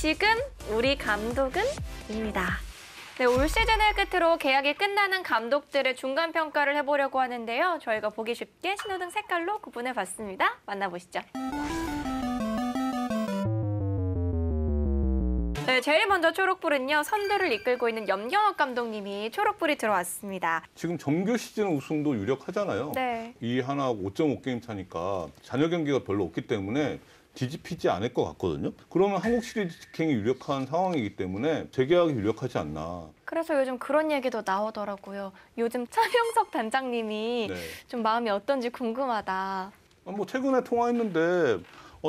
지금 우리 감독은?입니다. 네, 올 시즌을 끝으로 계약이 끝나는 감독들의 중간 평가를 해보려고 하는데요. 저희가 보기 쉽게 신호등 색깔로 구분해봤습니다. 만나보시죠. 네, 제일 먼저 초록불은요. 선두를 이끌고 있는 염경엽 감독님이 초록불이 들어왔습니다. 지금 정규 시즌 우승도 유력하잖아요. 네. 이 하나하고 5.5게임 차니까 잔여 경기가 별로 없기 때문에 뒤집히지 않을 것 같거든요. 그러면 한국 시리즈 직행이 유력한 상황이기 때문에 재계약이 유력하지 않나. 그래서 요즘 그런 얘기도 나오더라고요. 요즘 차명석 단장님이 네. 좀 마음이 어떤지 궁금하다. 뭐 최근에 통화했는데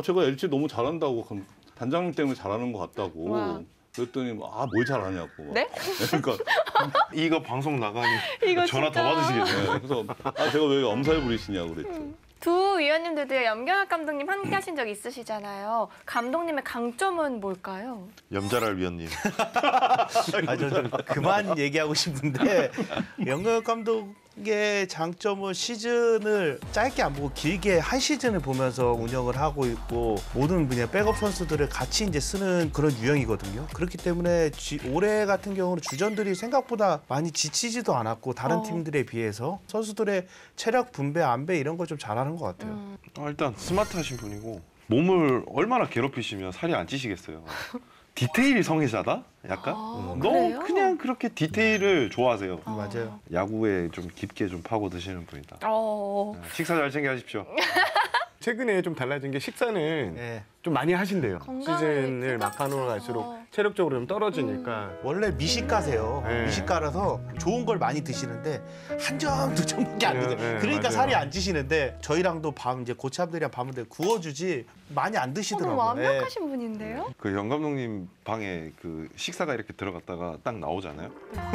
제가 LG 너무 잘한다고 단장님 때문에 잘하는 것 같다고. 와. 그랬더니 뭘 잘하냐고. 네? 그러니까 이거 방송 나가니 이거 전화 진짜. 더 받으시겠네요. 네, 그래서 제가 왜 엄살 부리시냐고 그랬죠. 두 위원님들도 염경엽 감독님 함께 하신 적 있으시잖아요. 감독님의 강점은 뭘까요? 염자랄 위원님. 저 좀 그만 얘기하고 싶은데 염경엽 감독의 장점은 시즌을 짧게 안 보고 길게 한 시즌을 보면서 운영을 하고 있고 모든 그냥 백업 선수들을 같이 이제 쓰는 그런 유형이거든요. 그렇기 때문에 올해 같은 경우는 주전들이 생각보다 많이 지치지도 않았고 다른 팀들에 비해서 선수들의 체력 분배, 안배 이런 걸 좀 잘하는 것 같아요. 일단 스마트하신 분이고 몸을 얼마나 괴롭히시면 살이 안 찌시겠어요. 디테일이 성애자다? 약간? 너무 그래요? 그냥 그렇게 디테일을 좋아하세요. 맞아요. 야구에 좀 깊게 좀 파고드시는 분이다. 식사 잘 챙겨하십시오. 최근에 좀 달라진 게 식사는 네. 좀 많이 하신대요. 건강을 시즌을 막판으로 갈수록 체력적으로 좀 떨어지니까. 원래 미식가세요. 네. 미식가라서 좋은 걸 많이 드시는데 한 점, 두 점밖에 안 드세요. 네, 그러니까 맞아요. 살이 안 찌시는데 저희랑도 이제 고참들이랑 밤을 구워주지 많이 안 너무 드시더라고요. 완벽하신 분인데요? 그 영 감독님 방에 그 식사가 이렇게 들어갔다가 딱 나오잖아요.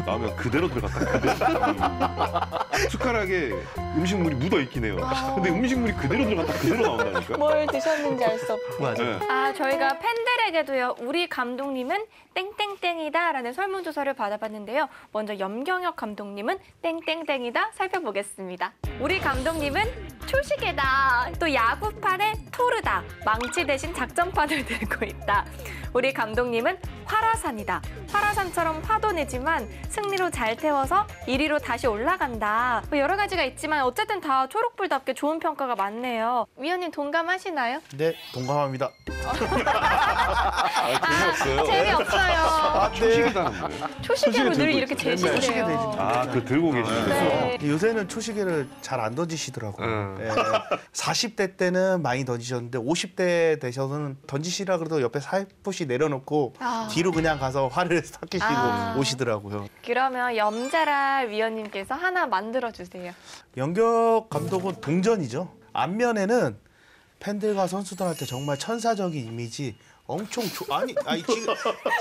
나오면 그대로 들어갔다. 그대로. 숟가락에 음식물이 묻어 있긴 해요. 근데 음식물이 그대로 들어갔다 그대로 나온다니까. 뭘 드셨는지 알 수 없고. 맞아요. 네. 저희가 팬들에게도요. 우리 감독님은 땡땡땡이다 라는 설문조사를 받아봤는데요. 먼저 염경엽 감독님은 땡땡땡이다 살펴보겠습니다. 우리 감독님은 초시계다. 또 야구판에 토르다. 망치 대신 작전판을 들고 있다. 우리 감독님은 화라산이다. 화라산처럼 화도 내지만 승리로 잘 태워서 1위로 다시 올라간다. 여러 가지가 있지만 어쨌든 다 초록불답게 좋은 평가가 많네요. 위원님 동감하시나요? 네, 동감합니다. 재미없어요. 재미없어요. 초식이다는 거예요. 초시계로 늘 이렇게 초시계 재시네요. 되지. 그 들고 계시는 거. 네. 요새는 초시계를 잘 안 던지시더라고요. 예. 40대 때는 많이 던지셨는데 50대 되셔서는 던지시라 그래도 옆에 살포시 내려놓고 뒤로 그냥 가서 활을 삭히시고 오시더라고요. 그러면 염자랄 위원님께서 하나 만들어주세요. 염경 감독은 동전이죠. 앞면에는 팬들과 선수들한테 정말 천사적인 이미지 엄청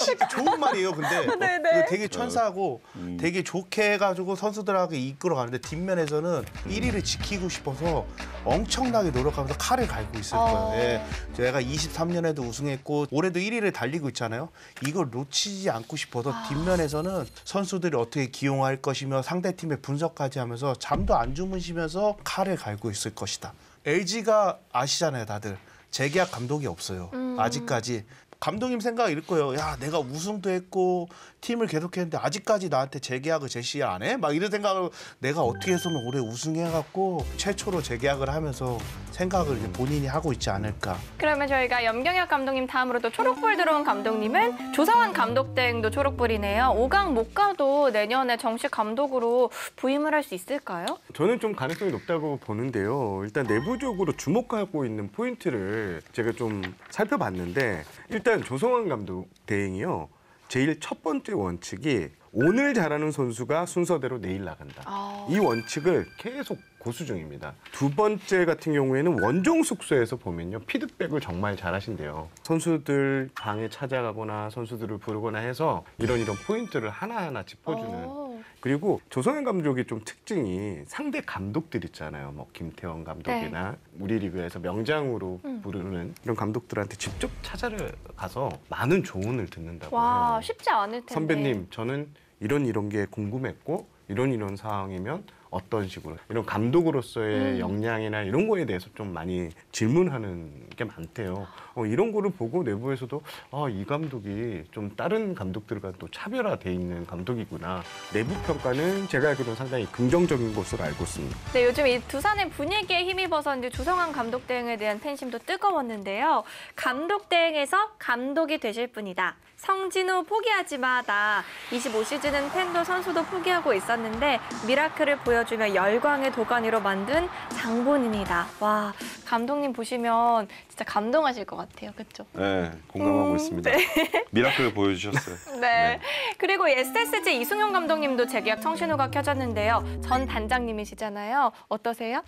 진짜 좋은 말이에요. 근데 이거 되게 천사하고 되게 좋게 해가지고 선수들하고 이끌어가는데 뒷면에서는 1위를 지키고 싶어서 엄청나게 노력하면서 칼을 갈고 있을 거예요. 예. 제가 23년에도 우승했고 올해도 1위를 달리고 있잖아요. 이걸 놓치지 않고 싶어서 뒷면에서는 선수들이 어떻게 기용할 것이며 상대팀의 분석까지 하면서 잠도 안 주무시면서 칼을 갈고 있을 것이다. LG가 아시잖아요, 다들. 재계약 감독이 없어요. 아직까지. 감독님 생각이 이럴 거예요. 야, 내가 우승도 했고 팀을 계속했는데 아직까지 나한테 재계약을 제시 안 해? 막 이런 생각을 내가 어떻게 해서는 올해 우승해갖고 최초로 재계약을 하면서 생각을 이제 본인이 하고 있지 않을까. 그러면 저희가 염경엽 감독님 다음으로 또 초록불 들어온 감독님은 조성환 감독 대행도 초록불이네요. 5강 못 가도 내년에 정식 감독으로 부임을 할 수 있을까요? 저는 좀 가능성이 높다고 보는데요. 일단 내부적으로 주목하고 있는 포인트를 제가 좀 살펴봤는데 일단 조성환 감독 대행이요. 제일 첫 번째 원칙이 오늘 잘하는 선수가 순서대로 내일 나간다. 이 원칙을 계속 고수 중입니다. 두 번째 같은 경우에는 원정 숙소에서 보면요. 피드백을 정말 잘하신대요. 선수들 방에 찾아가거나 선수들을 부르거나 해서 이런 포인트를 하나하나 짚어주는. 그리고 조성현 감독이 좀 특징이 상대 감독들 있잖아요. 뭐 김태원 감독이나 우리 리그에서 명장으로 부르는 이런 감독들한테 직접 찾아가서 많은 조언을 듣는다고 와, 해요. 쉽지 않을 텐데. 선배님, 저는 이런 게 궁금했고 이런 상황이면 어떤 식으로 이런 감독으로서의 역량이나 이런 거에 대해서 좀 많이 질문하는 게 많대요. 이런 거를 보고 내부에서도 이 감독이 좀 다른 감독들과 또 차별화돼 있는 감독이구나. 내부 평가는 제가 알기로는 상당히 긍정적인 것으로 알고 있습니다. 네, 요즘 이 두산의 분위기에 힘입어서 이제 주성환 감독 대행에 대한 팬심도 뜨거웠는데요. 감독 대행에서 감독이 되실 분이다. 성진우 포기하지 마. 나 25시즌은 팬도 선수도 포기하고 있었는데 미라클을 보여주며 열광의 도가니로 만든 장본인이다. 와, 감독님 보시면 진짜 감동하실 것 같아요. 그렇죠? 네, 공감하고 있습니다. 네. 미라클 보여주셨어요. 네. 그리고 SSG 이승용 감독님도 재계약 청신호가 켜졌는데요. 전 단장님이시잖아요. 어떠세요?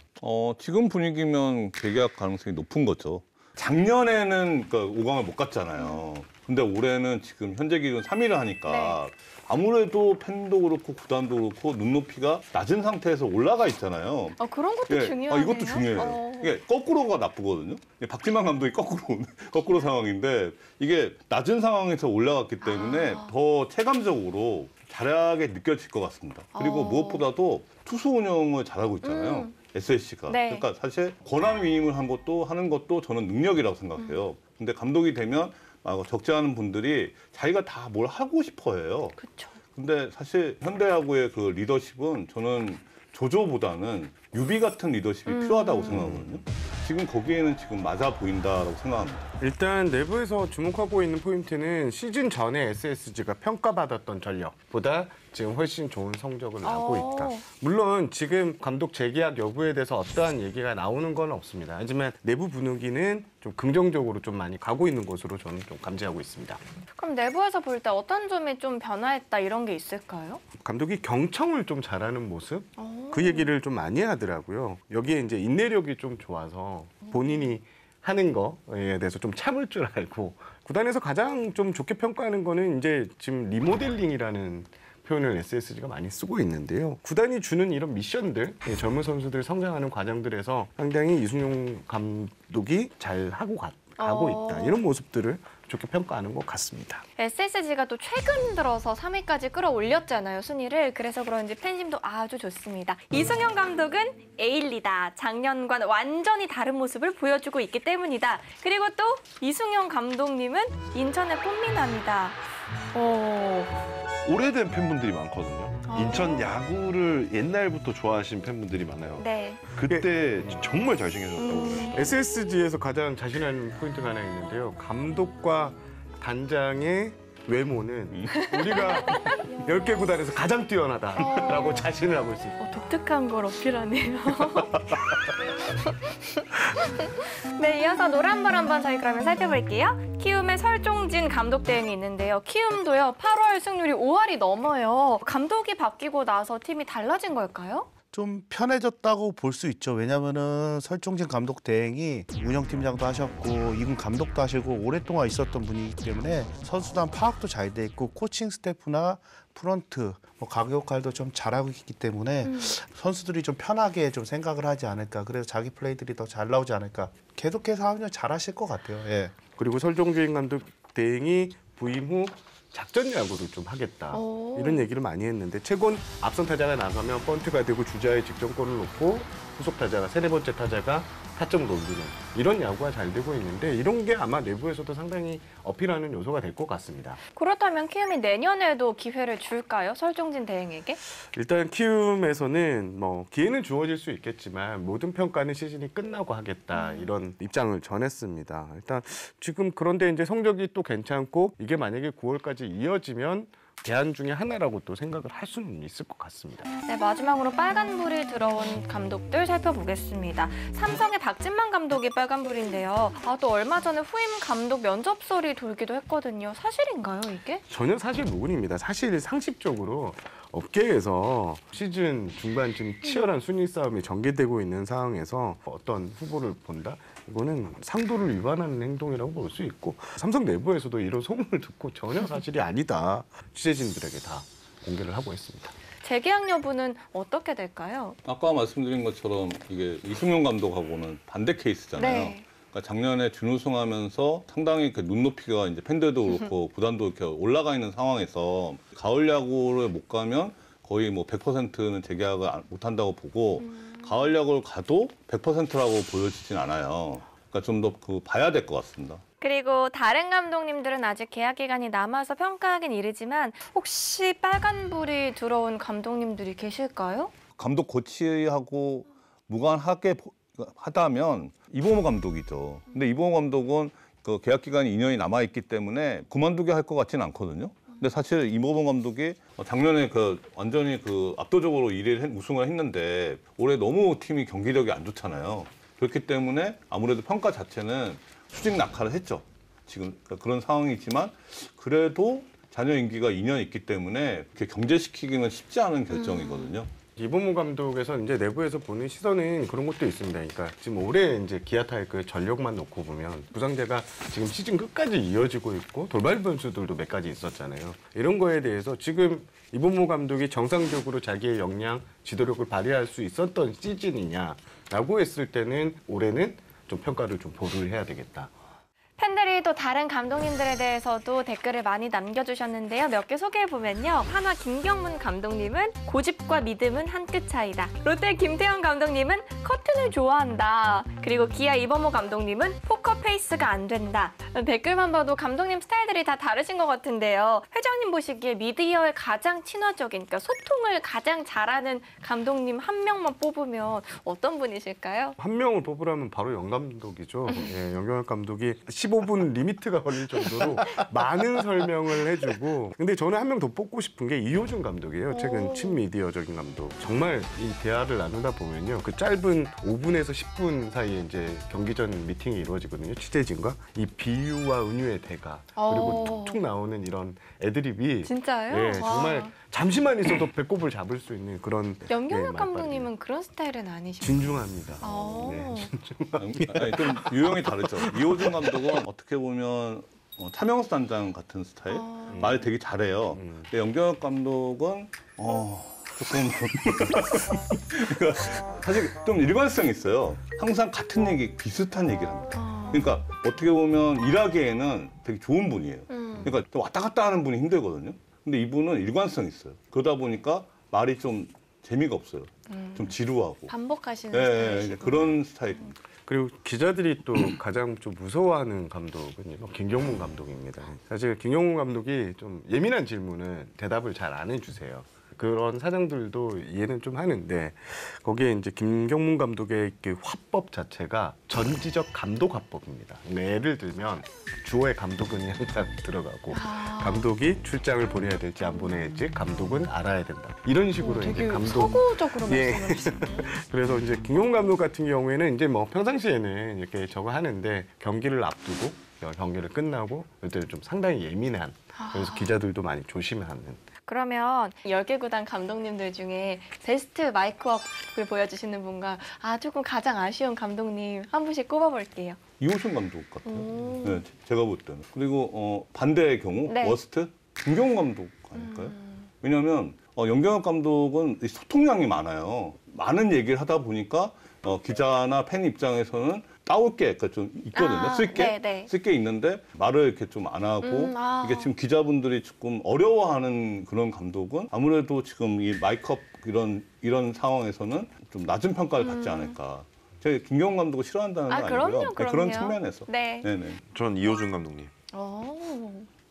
지금 분위기면 재계약 가능성이 높은 거죠. 작년에는 그러니까 5강을 못 갔잖아요. 근데 올해는 지금 현재 기준 3위를 하니까 아무래도 팬도 그렇고 구단도 그렇고 눈높이가 낮은 상태에서 올라가 있잖아요. 그런 것도 중요하네요. 이것도 중요해요. 이게 거꾸로가 나쁘거든요. 박지만 감독이 거꾸로 상황인데 이게 낮은 상황에서 올라갔기 때문에 더 체감적으로 잘하게 느껴질 것 같습니다. 그리고 무엇보다도 투수 운영을 잘하고 있잖아요. SSC가. 네. 그러니까 사실 권한 위임을 하는 것도 저는 능력이라고 생각해요. 근데 감독이 되면 적지 않은 분들이 자기가 다 뭘 하고 싶어 해요. 그렇죠. 근데 사실 현대야구의 그 리더십은 저는 조조보다는 유비 같은 리더십이 필요하다고 생각하거든요. 지금 거기에는 지금 맞아 보인다라고 생각합니다. 일단 내부에서 주목하고 있는 포인트는 시즌 전에 SSG가 평가받았던 전력보다 지금 훨씬 좋은 성적을 내고 있다. 물론 지금 감독 재계약 여부에 대해서 어떠한 얘기가 나오는 건 없습니다. 하지만 내부 분위기는 좀 긍정적으로 좀 많이 가고 있는 것으로 저는 좀 감지하고 있습니다. 그럼 내부에서 볼 때 어떤 점이 좀 변화했다 이런 게 있을까요? 감독이 경청을 좀 잘하는 모습? 그 얘기를 좀 많이 하더라고요. 여기에 이제 인내력이 좀 좋아서 본인이 하는 거에 대해서 좀 참을 줄 알고 구단에서 가장 좀 좋게 평가하는 거는 이제 지금 리모델링이라는 표현을 SSG가 많이 쓰고 있는데요. 구단이 주는 이런 미션들, 젊은 선수들 성장하는 과정들에서 상당히 이승용 감독이 잘 하고 가고 있다. 이런 모습들을 좋게 평가하는 것 같습니다. SSG가 또 최근 들어서 3위까지 끌어올렸잖아요, 순위를. 그래서 그런지 팬심도 아주 좋습니다. 이승용 감독은 에일리다. 작년과는 완전히 다른 모습을 보여주고 있기 때문이다. 그리고 또 이승용 감독님은 인천의 꽃미남이다. 오래된 팬분들이 많거든요. 인천 야구를 옛날부터 좋아하신 팬분들이 많아요. 네. 그때 정말 잘생겨졌다고 그래요. SSG에서 가장 자신하는 포인트가 하나 있는데요. 감독과 단장의 외모는 우리가 10개 구단에서 가장 뛰어나다라고 자신을 하고 있습니다. 독특한 걸 어필하네요. 네, 이어서 노란불 한번 저희 그러면 살펴볼게요. 키움의 설종진 감독 대행이 있는데요. 키움도요, 8월 승률이 5할이 넘어요. 감독이 바뀌고 나서 팀이 달라진 걸까요? 좀 편해졌다고 볼 수 있죠. 왜냐면은 설종진 감독 대행이 운영팀장도 하셨고 2군 감독도 하시고 오랫동안 있었던 분이기 때문에 선수단 파악도 잘 돼 있고 코칭 스태프나 프런트 가격 역할도 좀 잘하고 있기 때문에 선수들이 좀 편하게 좀 생각을 하지 않을까. 그래서 자기 플레이들이 더 잘 나오지 않을까. 계속해서 하면 잘하실 것 같아요. 예. 그리고 설종진 감독 대행이 부임 후 작전 야구를 좀 하겠다. 이런 얘기를 많이 했는데 최근 앞선 타자가 나서면 번트가 되고 주자의 직전권을 놓고 후속 타자가 세네 번째 타자가 타점 돌리는 이런 야구가 잘 되고 있는데 이런 게 아마 내부에서도 상당히 어필하는 요소가 될 것 같습니다. 그렇다면 키움이 내년에도 기회를 줄까요? 설종진 대행에게? 일단 키움에서는 기회는 주어질 수 있겠지만 모든 평가는 시즌이 끝나고 하겠다 이런 입장을 전했습니다. 일단 지금 그런데 이제 성적이 또 괜찮고 이게 만약에 9월까지 이어지면 대안 중에 하나라고 또 생각을 할 수는 있을 것 같습니다. 네, 마지막으로 빨간불이 들어온 감독들 살펴보겠습니다. 삼성의 박진만 감독이 빨간불인데요. 또 얼마 전에 후임 감독 면접설이 돌기도 했거든요. 사실인가요, 이게? 전혀 사실 무근입니다. 사실 상식적으로 업계에서 시즌 중반쯤 치열한 순위 싸움이 전개되고 있는 상황에서 어떤 후보를 본다? 이거는 상도를 위반하는 행동이라고 볼 수 있고 삼성 내부에서도 이런 소문을 듣고 전혀 사실이 아니다. 취재진들에게 다 공개를 하고 있습니다. 재계약 여부는 어떻게 될까요? 아까 말씀드린 것처럼 이게 이승용 감독하고는 반대 케이스잖아요. 네. 그러니까 작년에 준우승하면서 상당히 그 눈높이가 이제 팬들도 그렇고 구단도 이렇게 올라가 있는 상황에서 가을 야구를 못 가면 거의 뭐 100%는 재계약을 못 한다고 보고 가을야구를 가도 100%라고 보여지진 않아요. 그러니까 좀 더 봐야 될 것 같습니다. 그리고 다른 감독님들은 아직 계약 기간이 남아서 평가하긴 이르지만 혹시 빨간불이 들어온 감독님들이 계실까요? 감독 고치하고 무관하게 하다면 이범호 감독이죠. 근데 이범호 감독은 그 계약 기간이 2년이 남아 있기 때문에 그만두게 할 것 같지는 않거든요. 근데 사실 이범호 감독이 작년에 완전히 압도적으로 1위 우승을 했는데 올해 너무 팀이 경기력이 안 좋잖아요. 그렇기 때문에 아무래도 평가 자체는 수직 낙하를 했죠. 지금 그런 상황이지만 그래도 자녀 임기가 2년 있기 때문에 이렇게 경제시키기는 쉽지 않은 결정이거든요. 이범호 감독에서 이제 내부에서 보는 시선은 그런 것도 있습니다. 그러니까 지금 올해 이제 기아 타이거의 전력만 놓고 보면 부상자가 지금 시즌 끝까지 이어지고 있고 돌발 변수들도 몇 가지 있었잖아요. 이런 거에 대해서 지금 이범호 감독이 정상적으로 자기의 역량, 지도력을 발휘할 수 있었던 시즌이냐라고 했을 때는 올해는 좀 평가를 좀 보류를 해야 되겠다. 팬들이 또 다른 감독님들에 대해서도 댓글을 많이 남겨주셨는데요. 몇 개 소개해보면요. 한화 김경문 감독님은 고집과 믿음은 한 끗 차이다. 롯데 김태형 감독님은 커튼을 좋아한다. 그리고 기아 이범호 감독님은 포커 페이스가 안 된다. 댓글만 봐도 감독님 스타일들이 다 다르신 것 같은데요. 회장님 보시기에 미디어에 가장 친화적인, 그러니까 소통을 가장 잘하는 감독님 한 명만 뽑으면 어떤 분이실까요? 한 명을 뽑으라면 바로 영 감독이죠. 예, 영경혁 감독이 15분 리미트가 걸릴 정도로 많은 설명을 해주고, 근데 저는 한 명 더 뽑고 싶은 게 이호준 감독이에요. 최근 친미디어적인 감독. 정말 이 대화를 나누다 보면요, 그 짧은 5분에서 10분 사이에 이제 경기 전 미팅이 이루어지거든요. 취재진과 이 비유와 은유의 대가, 그리고 툭툭 나오는 이런 애드립이 진짜요? 예, 정말 잠시만 있어도 배꼽을 잡을 수 있는 그런 영경혁 예, 감독님은 그런 스타일은 아니시죠? 진중합니다. 아니, 좀 유형이 다르죠. 이호준 감독은 어떻게 보면 차명수 단장 같은 스타일, 말 되게 잘해요. 근데 영경혁 감독은 조금 그러니까 사실 좀 일관성이 있어요. 항상 같은 얘기, 비슷한 얘기를 합니다. 그러니까 어떻게 보면 일하기에는 되게 좋은 분이에요. 그러니까 좀 왔다 갔다 하는 분이 힘들거든요. 근데 이분은 일관성이 있어요. 그러다 보니까 말이 좀 재미가 없어요. 좀 지루하고. 반복하시는 네, 스타일이시고. 그런 스타일입니다. 그리고 기자들이 또 가장 좀 무서워하는 감독은 김경문 감독입니다. 사실 김경문 감독이 좀 예민한 질문은 대답을 잘 안 해주세요. 그런 사정들도 이해는 좀 하는데 거기에 이제 김경문 감독의 그 화법 자체가 전지적 감독 화법입니다. 그러니까 예를 들면 주어의 감독은 항상 들어가고 감독이 출장을 보내야 될지 안 보내야 될지 감독은 알아야 된다. 이런 식으로 이제 감독 서구적으로 예. 말씀을 하시네요. 그래서 이제 김경문 감독 같은 경우에는 이제 뭐 평상시에는 이렇게 저거 하는데 경기를 앞두고 경기를 끝나고 이때 좀 상당히 예민한, 그래서 기자들도 많이 조심하는. 그러면 10개 구단 감독님들 중에 베스트 마이크업을 보여주시는 분과 조금 가장 아쉬운 감독님 한 분씩 꼽아볼게요. 이호준 감독 같아요. 네, 제가 볼 때는. 그리고 반대의 경우 네. 워스트 김경훈 감독 아닐까요? 왜냐하면 영경혁 감독은 소통량이 많아요. 많은 얘기를 하다 보니까 기자나 팬 입장에서는 따올 게 좀 있거든요. 쓸 게 있는데 말을 이렇게 좀 안 하고 이게 지금 기자분들이 조금 어려워하는 그런 감독은 아무래도 지금 이 마이크업 이런 상황에서는 좀 낮은 평가를 받지 않을까. 제가 김경훈 감독을 싫어한다는 건 아니고요. 그럼요. 네, 그런 측면에서. 네. 네네. 전 이호준 감독님.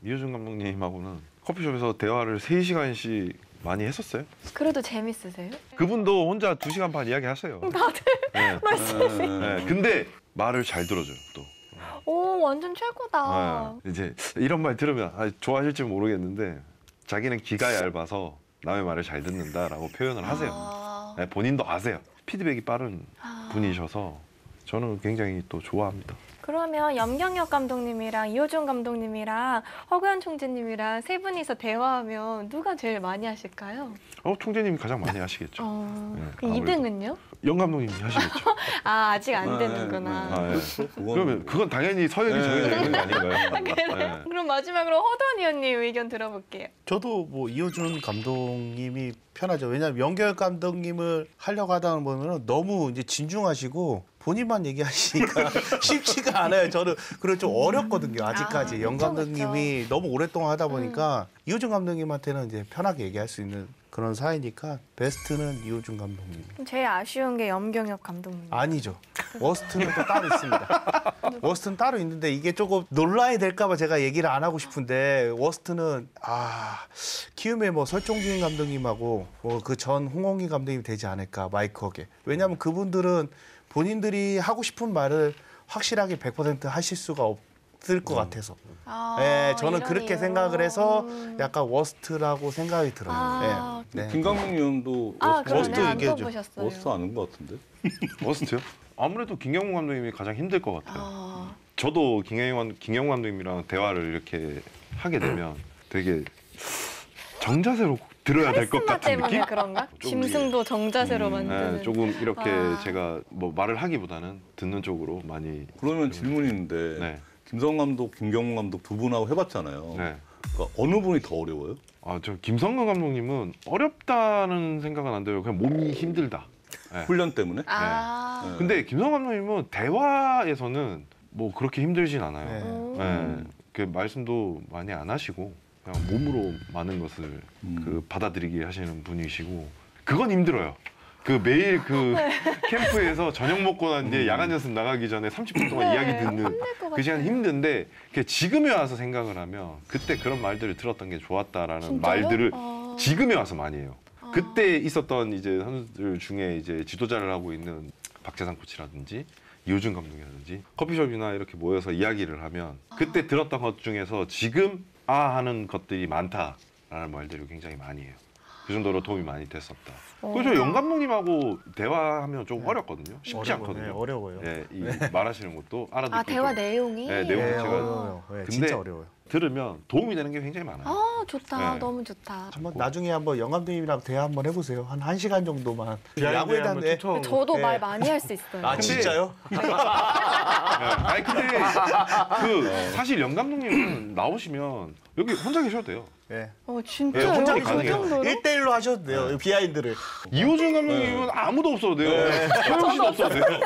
이호준 감독님하고는 커피숍에서 대화를 3시간씩 많이 했었어요. 그래도 재밌으세요? 그분도 혼자 2시간 반 이야기하세요. 다들 네. 말씀하세요. 네. 근데 말을 잘 들어줘요, 또. 오, 완전 최고다. 이제 이런 말 들으면 좋아하실지 모르겠는데 자기는 기가 얇아서 남의 말을 잘 듣는다라고 표현을 하세요. 네, 본인도 아세요. 피드백이 빠른 분이셔서 저는 굉장히 또 좋아합니다. 그러면 염경엽 감독님이랑 이호준 감독님이랑 허구현 총재님이랑 세 분이서 대화하면 누가 제일 많이 하실까요? 총재님이 가장 많이 하시겠죠. 네, 그 2등은요? 영 감독님이 하시겠죠. 아직 안 되는구나. 그러면 그건 당연히 서열이 정해져 있는 거 아닌가요? 그래요? 그럼 마지막으로 허도원 의원님 의견 들어볼게요. 저도 뭐 이호준 감독님이 편하죠. 왜냐하면 영경혁 감독님을 하려고 하다 보면 너무 이제 진중하시고 본인만 얘기하시니까 쉽지가 않아요. 저는 그래 좀 어렵거든요. 아직까지 영 감독님이 너무 오랫동안 하다 보니까 이호준 감독님한테는 이제 편하게 얘기할 수 있는 그런 사이니까 베스트는 이호준 감독님. 제일 아쉬운 게 염경엽 감독님. 아니죠. 워스트는 또 따로 있습니다. 워스트는 따로 있는데 이게 조금 논란이 될까봐 제가 얘기를 안 하고 싶은데 워스트는 키움의 뭐 설종진 감독님하고 그 전 홍홍기 감독님이 되지 않을까 마이크하게. 왜냐하면 그분들은 본인들이 하고 싶은 말을 확실하게 100% 하실 수가 없을 것 같아서. 네, 저는 이런 그렇게 이유로. 생각을 해서 약간 워스트라고 생각이 들어요. 네. 네. 김강민 위원도 그러네. 워스트 안 얘기해줘. 써보셨어요. 워스트 아는 것 같은데. 워스트요? 아무래도 김경문 감독님이 가장 힘들 것 같아요. 저도 김경문 감독님이랑 대화를 이렇게 하게 되면 되게 정자세로 들어야 될 것 카리스마 같은 때문에 느낌? 그런가? 좀 짐승도 정자세로 만드는. 네, 조금 이렇게 아. 제가 뭐 말을 하기보다는 듣는 쪽으로 많이. 그러면 질문이 있는데 네. 김성 감독, 김경문 감독 두 분하고 해봤잖아요. 네. 그러니까 어느 분이 더 어려워요? 저 김성근 감독님은 어렵다는 생각은 안 들어요. 그냥 몸이 힘들다. 네. 훈련 때문에? 아. 네. 근데 김성근 감독님은 대화에서는 뭐 그렇게 힘들진 않아요. 네. 네. 그 말씀도 많이 안 하시고 그냥 몸으로 많은 것을 그 받아들이게 하시는 분이시고 그건 힘들어요. 그 매일 그 캠프에서 저녁 먹고 난 뒤에 야간 연습 나가기 전에 30분 동안 이야기 듣는 힘들 것 그 시간 같아요. 힘든데 그게 지금에 와서 생각을 하면 그때 그런 말들을 들었던 게 좋았다라는 진짜요? 말들을 아. 지금에 와서 많이 해요. 그때 있었던 이제 선수들 중에 이제 지도자를 하고 있는 박재상 코치라든지 이호준 감독이라든지 커피숍이나 이렇게 모여서 이야기를 하면 그때 들었던 것 중에서 지금 하는 것들이 많다라는 말들을 굉장히 많이 해요. 그 정도로 도움이 많이 됐었다. 그래서 영 감독님하고 대화하면 좀 어렵거든요. 쉽지 않거든요. 어려워요. 예, 이 말하시는 것도 알아듣기 대화 좀 내용이? 네, 내용 네, 자체가 어려워요. 네, 근데 진짜 어려워요. 들으면 도움이 되는 게 굉장히 많아요. 좋다. 네. 너무 좋다. 한번 나중에 한번 영 감독님이랑 대화 한번 해보세요. 한 1시간 정도만. 비하인드 야구에 한번 대한 추천. 저도 네. 말 많이 할 수 있어요. 아 진짜요? 아니 근데 그 사실 영 감독님은 나오시면 여기 혼자 계셔도 돼요. 네. 진짜요? 네, 혼자 그 가능해요. 정도로? 1대1로 하셔도 돼요. 비하인드를. 이호준 감독님은 아무도 없어도 돼요. 서영 씨도 없어도 돼요.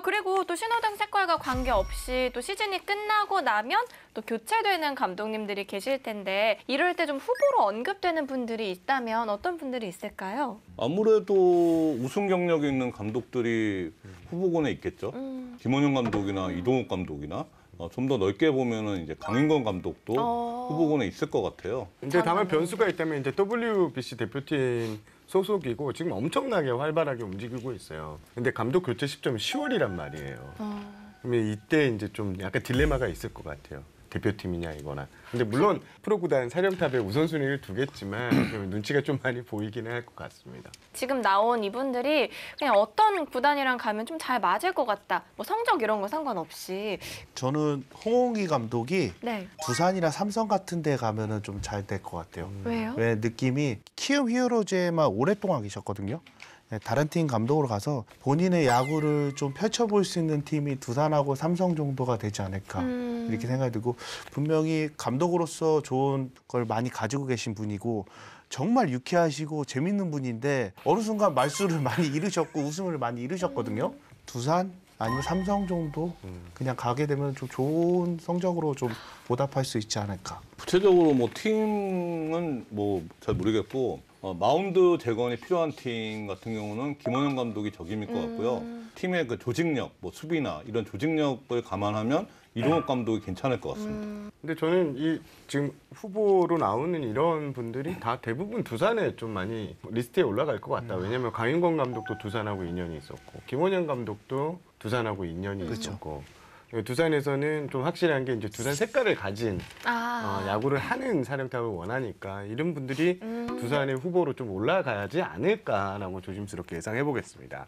그리고 또 신호등 색깔과 관계없이 또 시즌이 끝나고 나면 또 교체되는 감독님들이 계실 텐데 이럴 때 좀 후보로 언급되는 분들이 있다면 어떤 분들이 있을까요? 아무래도 우승 경력이 있는 감독들이 후보군에 있겠죠. 김원영 감독이나 이동욱 감독이나 좀 더 넓게 보면은 이제 강인권 감독도 후보군에 있을 것 같아요. 근데 다만 변수가 있다면 이제 WBC 대표팀 소속이고 지금 엄청나게 활발하게 움직이고 있어요. 근데 감독 교체 시점이 10월이란 말이에요. 그러면 이때 이제 좀 약간 딜레마가 있을 것 같아요. 대표팀이냐 이거나. 근데 물론 프로구단 사령탑에 우선순위를 두겠지만 눈치가 좀 많이 보이기는 할 것 같습니다. 지금 나온 이분들이 그냥 어떤 구단이랑 가면 좀 잘 맞을 것 같다. 뭐 성적 이런 거 상관없이. 저는 홍홍기 감독이 네. 두산이나 삼성 같은 데 가면은 좀 잘 될 것 같아요. 왜요? 왜 느낌이 키움 히어로즈에만 오랫동안 계셨거든요. 네, 다른 팀 감독으로 가서 본인의 야구를 좀 펼쳐볼 수 있는 팀이 두산하고 삼성 정도가 되지 않을까 이렇게 생각이 들고 분명히 감독으로서 좋은 걸 많이 가지고 계신 분이고 정말 유쾌하시고 재밌는 분인데 어느 순간 말수를 많이 잃으셨고 우승을 많이 잃으셨거든요. 두산 아니면 삼성 정도 그냥 가게 되면 좀 좋은 성적으로 좀 보답할 수 있지 않을까. 구체적으로 뭐 팀은 뭐 잘 모르겠고 마운드 재건이 필요한 팀 같은 경우는 김원영 감독이 적임일 것 같고요. 팀의 그 조직력, 뭐 수비나 이런 조직력을 감안하면 이동욱 감독이 괜찮을 것 같습니다. 근데 저는 이 지금 후보로 나오는 이런 분들이 다 대부분 두산에 좀 많이 리스트에 올라갈 것 같다. 왜냐하면 강인권 감독도 두산하고 인연이 있었고 김원영 감독도 두산하고 인연이 있었고 두산에서는 좀 확실한 게 이제 두산 색깔을 가진 야구를 하는 사령탑을 원하니까 이런 분들이 두산의 후보로 좀 올라가야지 않을까라고 조심스럽게 예상해 보겠습니다.